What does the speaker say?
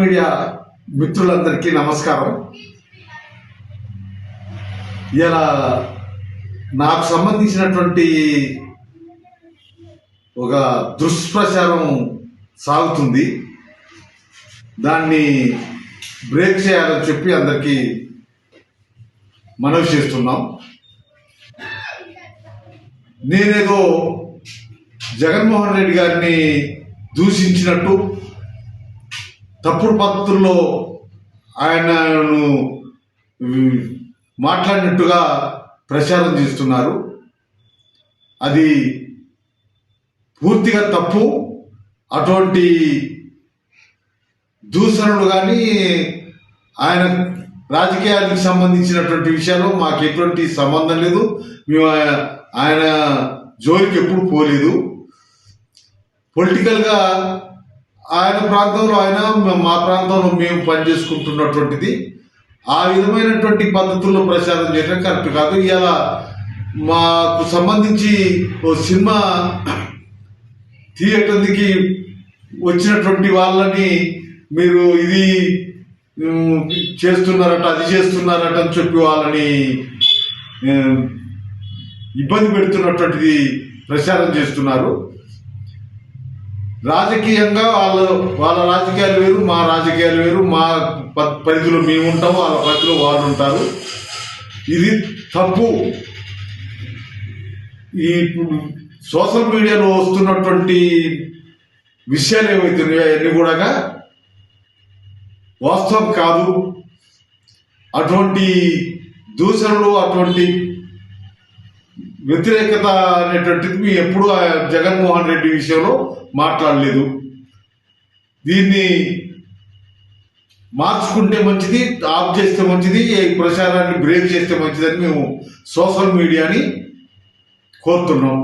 Media మిత్రులందరికీ నమస్కారం. ఇలా నాకు సంబంధించినటువంటి ఒక దుష్ప్రచారం సాగుతుంది. దాన్ని బ్రేక్ చేయాలని చెప్పి అందరికీ మనవి చేస్తున్నాం. నేనేదో జగన్మోహన్ రెడ్డి గారిని దూషించినట్టు, తప్పుడు పద్ధతుల్లో ఆయనను మాట్లాడినట్టుగా ప్రచారం చేస్తున్నారు. అది పూర్తిగా తప్పు. అటువంటి దూషణలు కానీ ఆయన రాజకీయాలకు సంబంధించినటువంటి విషయాల్లో మాకు ఎటువంటి సంబంధం లేదు. మేము ఆయన జోలికి ఎప్పుడు పోలేదు. పొలిటికల్గా ఆయన ప్రాంతంలో ఆయన, మా ప్రాంతంలో మేము పనిచేసుకుంటున్నటువంటిది. ఆ విధమైనటువంటి పద్ధతుల్లో ప్రచారం చేయడం కరెక్ట్ కాదు. ఇలా మాకు సంబంధించి ఓ సినిమా థియేటర్కి వచ్చినటువంటి వాళ్ళని మీరు ఇది చేస్తున్నారట, అది చేస్తున్నారట అని చెప్పి వాళ్ళని ఇబ్బంది పెడుతున్నటువంటిది ప్రచారం చేస్తున్నారు. రాజకీయంగా వాళ్ళ రాజకీయాలు వేరు, మా రాజకీయాలు వేరు. మా పరిధిలో మేము ఉంటాము, వాళ్ళ పరిధిలో వాళ్ళు ఉంటారు. ఇది తప్పు. ఈ సోషల్ మీడియాలో వస్తున్నటువంటి విషయాలు ఏవైతున్నాయో అవన్నీ కూడా వాస్తవం కాదు. అటువంటి దూషణలు, అటువంటి వ్యతిరేకత అనేటువంటిది మేము ఎప్పుడూ జగన్మోహన్ రెడ్డి విషయంలో మాట్లాడలేదు. దీన్ని మార్చుకుంటే మంచిది, ఆఫ్ చేస్తే మంచిది, ప్రచారాన్ని బ్రేక్ చేస్తే మంచిదని మేము సోషల్ మీడియాని కోరుతున్నాం.